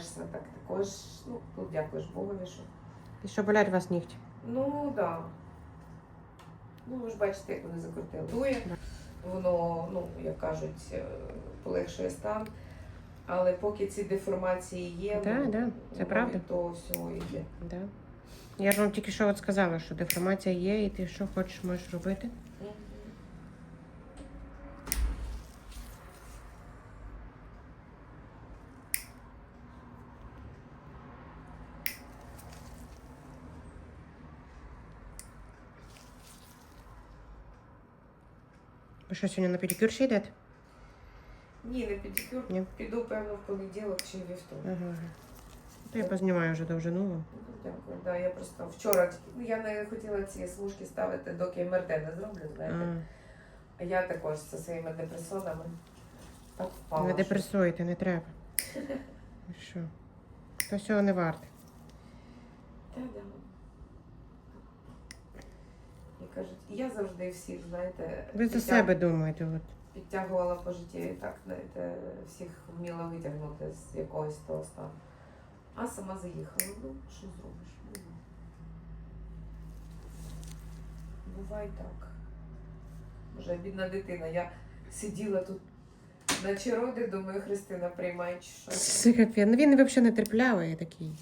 стараєшся, так також, ну, тут дякуєш Богові, що. І що болять вас нігті? Ну, так. Да. Ну, ви ж бачите, як вони закрутили. Дує, воно, ну, як кажуть, полегшує стан. Але поки ці деформації є, це правда. то всього йде. Да. Я ж вам тільки що от сказала, що деформація є, і ти що хочеш, можеш робити. Ви що, сьогодні на педикюр ще йдете? Ні, не педикюр. Ні. Піду, певно, в понеділок чи вівторок. Ага. То я познімаю вже довжину. Ну, дякую. Да, я просто вчора, ну, я не хотіла ці смужки ставити, доки МРТ не зроблю, знаєте. А я також зі своїми депресонами так впала. Не депресуйте, не треба. Що? То всього не варте. Та-да. І кажуть, я завжди всіх, знаєте, Ви за себе думаєте. От. підтягувала по житті і так, знаєте, всіх вміла витягнути з якогось того стану. А сама заїхала. Ну, що зробиш? Буває так. Може, бідна дитина. Я сиділа тут, наче роди, думаю, Христина приймає чи що. Це капець. Ну він взагалі не терплявий такий.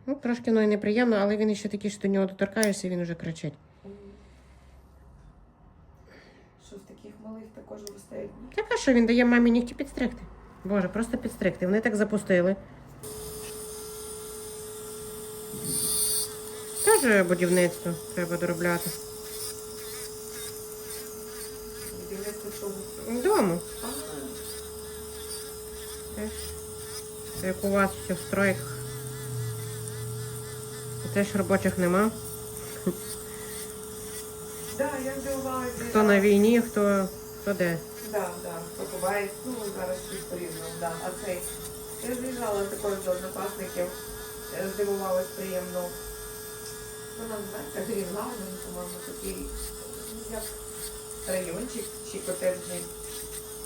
Ну, трошки ну, і неприємно, але він ще такий, що до нього доторкаєшся, він вже кричить. Що в таких малих також виростають? Так, а що він дає мамі нігті підстригти? Боже, просто підстригти. Вони так запустили. Теж будівництво треба доробляти. Будівництво чого? Вдома. Теж. Як у вас все в стройках. Теж робочих нема. Так, я здивувалася. Хто на війні, хто де. Так, хто буває, ну зараз всі по-різному, да. А цей, я з'їжджала також до однокласників, здивувалась приємно. Вона називається Грінгаузен, по-моєму, такий, як райончик чи котеджний.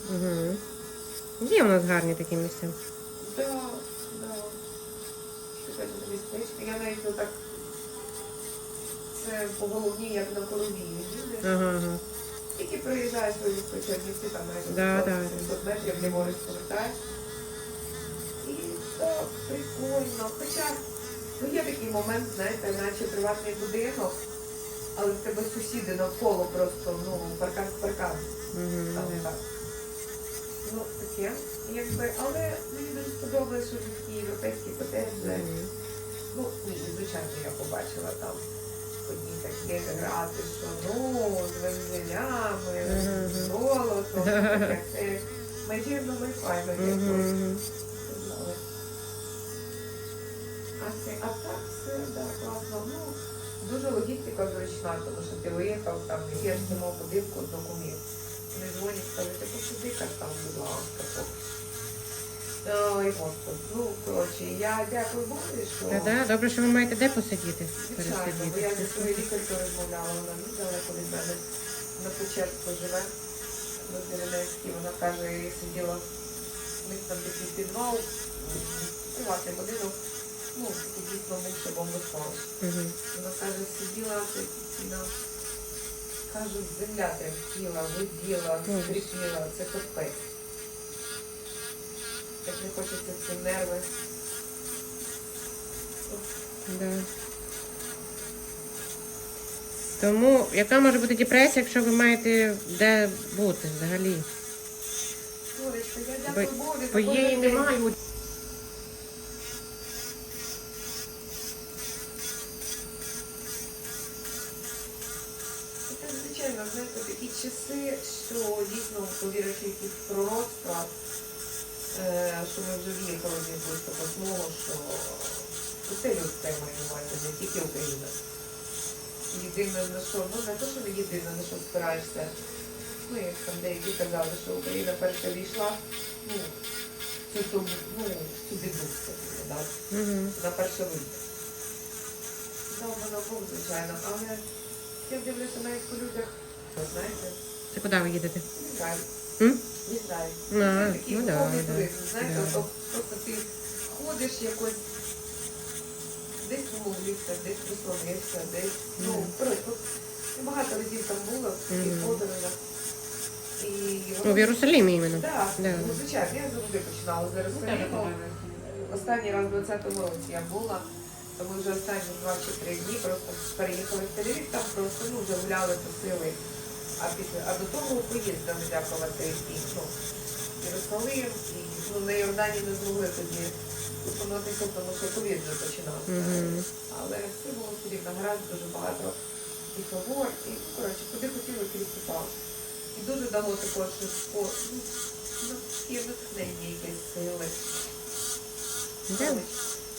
Угу. Є у нас гарні такі місця. Так, так. Таке тут містечко. Я навіть отак, це по головні, як на Коровії їздиш. Ага. Тільки проїжджаєш по Чернівці, там майже 700 метрів, ліворуч повертаєш. І так, прикольно. Хоча, ну є такий момент, знаєте, наче приватний будинок, але в тебе сусіди навколо просто, ну, паркан з паркан. Там так. Ну, таке, якби, але мені дуже сподобалось, що такі європейські котеджі. Ну, ні, звичайно, я побачила там одні такі грати, що, ну, з вензелями, з золотом, таке, це майже файно якось. А так все, да, класно. Ну, дуже логістика зручна, тому що ти виїхав, там, є в цьому будинку документ. Вони дзвонять, кажуть, ти посиди-ка там, будь ласка, поки. Ой, Господи, ну, коротше, я дякую Богу, що... Так, добре, що ви маєте де посидіти. Звичайно, бо я зі своєю лікаркою розмовляла, вона недалеко від мене на Печерську живе, на Деревнецькій, вона каже, я сиділа, у них там такий підвал, приватний будинок, ну, такий дійсно бувши бомбосховище. Вона каже, сиділа, каже, земля тремтіла, виділа, скрипіла, це капець. Так не хочеться ці нерви. Да. Тому, яка може бути депресія, якщо ви маєте де бути взагалі? Олечка, я дякую Богу. Бо її немає. Це, звичайно, знаєте, такі часи, що дійсно повірити в якісь пророцтва, що ми вже в'їхали з близько восьмого, що усе людство має на увазі, не тільки Україна. Єдине, на що, ну не те, що не єдине, на що спираєшся, ну як там деякі казали, що Україна перша війшла, ну, цю біду, да, на перше вийде. Да, воно Бог, звичайно, але я дивлюся навіть по людях, знаєте. Це куди ви їдете? Так. М? Не знаю. А, Це такий ну да, духовний да, туризм, знаєте, да. от просто ти ходиш якось, десь помолився, десь прислонився, десь, ну, коротше, от багато разів там було в таких Мгм. подорожах. І Ну, в Єрусалимі іменно. да, Да. ну, звичайно, я завжди починала з Єрусалиму. Останній раз в 20-му році я була, то ми вже останні 2 чи 3 дні просто переїхали в Тель-Авів, там просто, ну, вже гуляли, тусили. А до того поїздили, дякувати, і, ну, Єрусалим, і, ну, на Йордані не змогли тоді зупинитися, тому що ковід вже починався. Мгм. Але все було все рівно гаразд, дуже багато і фавор, і, коротше, куди хотіли, крізь попав. І дуже дало також ну, такі натхнення, якісь сили. Да.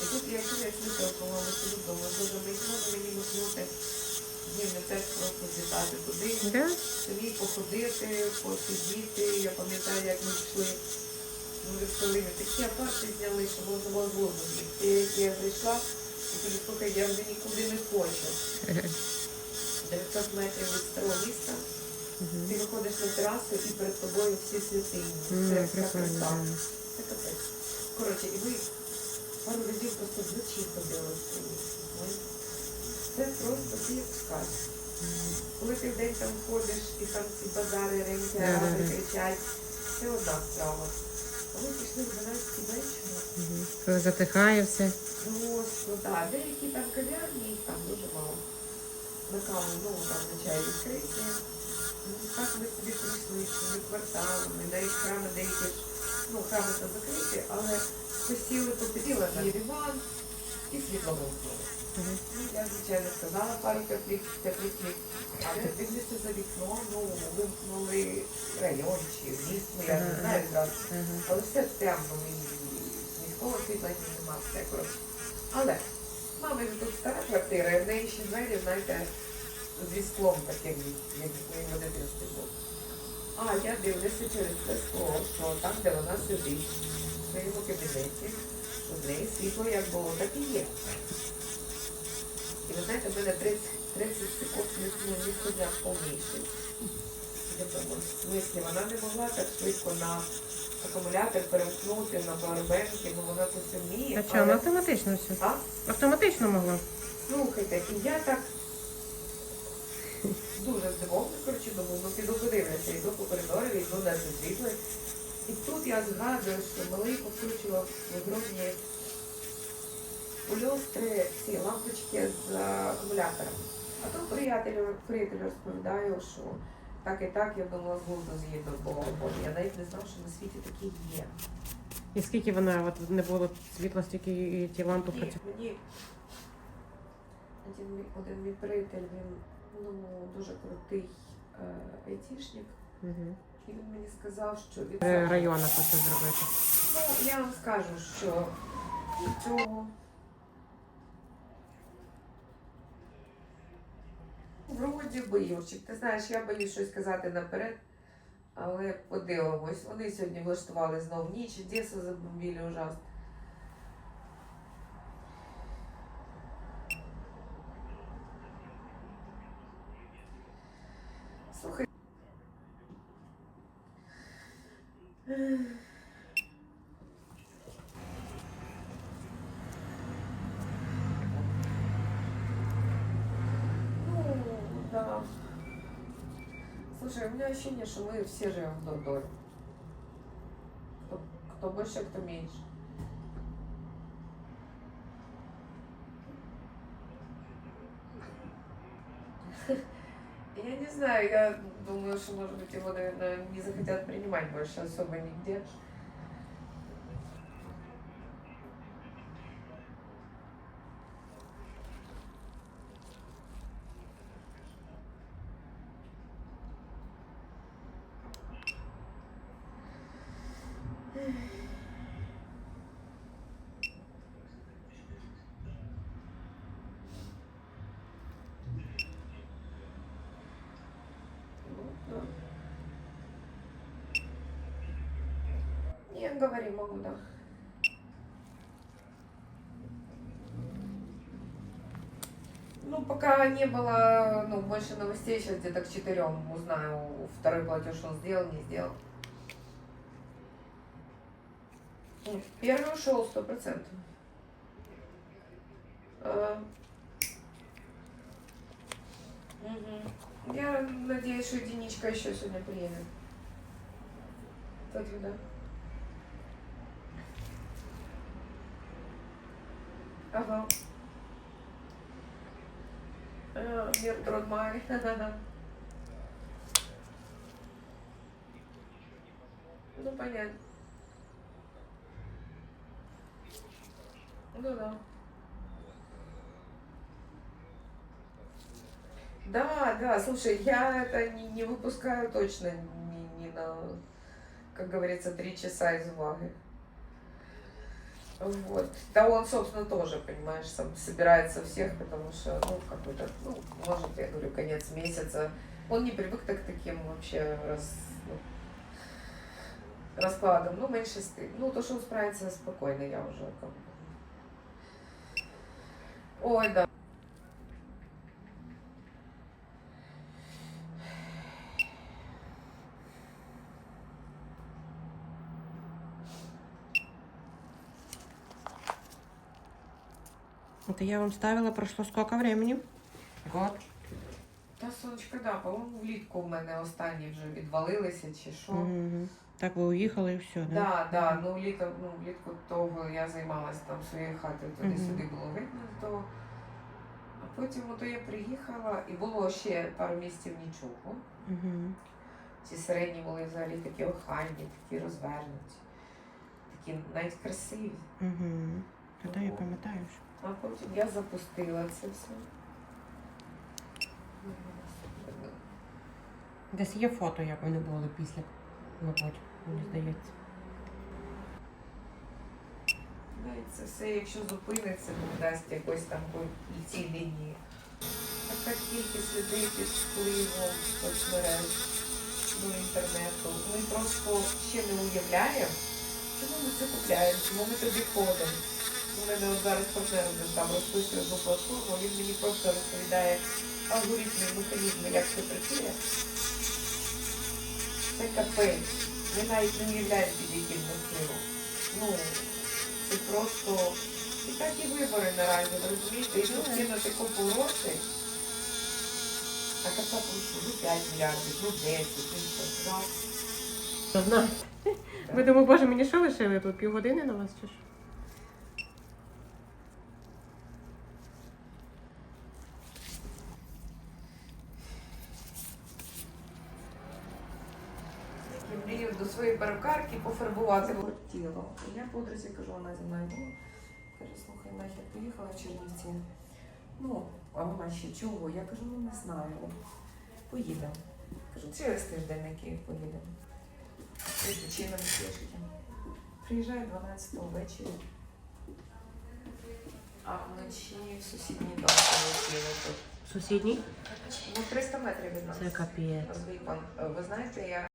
І тут я кінець літав, по-моєму, собі думаю, дуже мені махнути, днів на 5 просто злітати туди, Да? самі походити, посидіти. Я пам'ятаю, як ми йшли в Єрусалимі, такі апарти зняли, що можна було глузду з'їсти. Як я зайшла, і кажу, слухай, я вже нікуди не хочу. 900 метрів від старого міста, Мгм. ти виходиш на терасу і перед тобою всі святині. М, Це така прикольно, краса. да. Це капець. Коротше, і ми пару разів просто вночі ходили в цей місце. Це просто ти як в сказці. Коли ти вдень там ходиш і там ці базари, рентяри Да-да-да. кричать, це одна справа. А ми пішли в 12 вечора. Мгм. Коли затихає все. Просто, так, деякі там кав'ярні, їх там дуже мало. На каву, ну, там на чай відкриті. Ну, так ми собі прийшли, цими кварталами, навіть храми деякі ж, ну, храми там закриті, але посіли, попіділи на диван і світло вимкнули. Мгм. Ну, я, звичайно, сказала пару теплих слів, але дивлюся за вікном, ну, вимкнули район чи місто, я не знаю зараз. Ага. Але все темно, і міського світла немає, все, коротше. Але мами ж тут стара квартира, і в неї ще двері, знаєте, зі склом таким, як в моєму дитинстві був. А я дивлюся через це скло, що там, де вона сидить, в своєму кабінеті, в неї світло як було, так і є. І ви знаєте, в мене 30 секунд не ходять повніший. Я думаю, в смислі, вона не могла так швидко на акумулятор перемкнути на пауербенки, ну вона це все вміє. А чому? Автоматично все. А? Автоматично могла. Слухайте, і я так дуже здивована, коротше, думаю, ну піду подивлюся, йду по коридорі, йду на це світло. І тут я згадую, що малий покручував в грудні у люстри ці лампочки з акумулятором. А тут приятелю розповідаю, що так і так, я думала, з глузду з'їду, бо я навіть не знав, що на світі такі є. І скільки вона, от не було світла, стільки і ті лампи Ні, працювали? мені один мій приятель, він дуже крутий айтішник, Угу. і він мені сказав, що від Районах оце зробити. Ну, я вам скажу, що від цього вроді би, Юрчик, ти знаєш, я боюсь щось казати наперед, але подивимось. Вони сьогодні влаштували знову ніч, Одесу забомбили ужасно. Слухай. Ну, да. Слушай, у меня ощущение, что мы все живем в дурдоме. Кто больше, кто меньше. Я не знаю, я думаю, что, может быть, его, наверное, не захотят принимать больше особо нигде. Ну, да. Не, говори, могу, да. Ну, пока не было, ну, больше новостей, сейчас где-то к 4 узнаю, второй платеж он сделал, не сделал. Первый ушел 100%. Я надеюсь, что единичка еще сегодня приедет. Туда. Ага. Мир Трудмай. Ну, понятно. Ну да. Да, слушай, я это не выпускаю точно ни на, как говорится, 3 часа из уваги. Вот. Да он, собственно, тоже, понимаешь, сам собирается всех, потому что, ну, какой-то, ну, может, я говорю, конец месяца. Он не привык к таким вообще раскладам. Ну, меньше стыд. Ну, то, что он справится спокойно, я уже как бы. Ой, да. Это я вам ставила, прошло сколько времени? Год. Та сонечка, да, по-моєму, влітку в мене останні вже відвалилися чи що. Угу. Так ви уїхали і все, да? Да, ну влітку того я займалася там своєю хатою, туди-сюди було видно того. А потім ото я приїхала і було ще пару місяців нічого. Угу. Ці середні були взагалі такі охайні, такі розвернуті, такі навіть красиві. Угу. Та я пам'ятаю. А потім я запустила це все. Десь є фото, як вони були після, мабуть, мені здається. Навіть це все, якщо зупиниться, то дасть якось там по цій лінії. Така кількість людей під впливом соцмереж до інтернету. Ми просто ще не уявляємо, чому ми це купляємо, чому ми туди ходимо. У мене от зараз партнер там розписує одну платформу, він мені просто розповідає алгоритми, механізми, як це працює. Це капець. Ми навіть не уявляємо, під яким впливом. Ну, це просто і так і вибори наразі, ви розумієте, і тут кинути купу грошей, а така просто, ну 5 мільярдів, ну 10, ну що, Знаєте. Ви думаєте, боже, мені що лишили тут? Півгодини на вас чи що? Я мрію до своєї перукарки пофарбувати тіло. Я подрузі кажу, вона зі мною була. Каже, слухай, нахер поїхала в Чернівці. Ну, а вона ще чого? Я кажу, ну не знаю. Поїдемо. Кажу, через тиждень на Київ поїдемо. Чином пішки. Приїжджає 12-го ввечері. А вночі в сусідній дом полетіли тут. Сусідній? Ну, 300 метрів від нас. Це капець. З вікон. Ви знаєте, я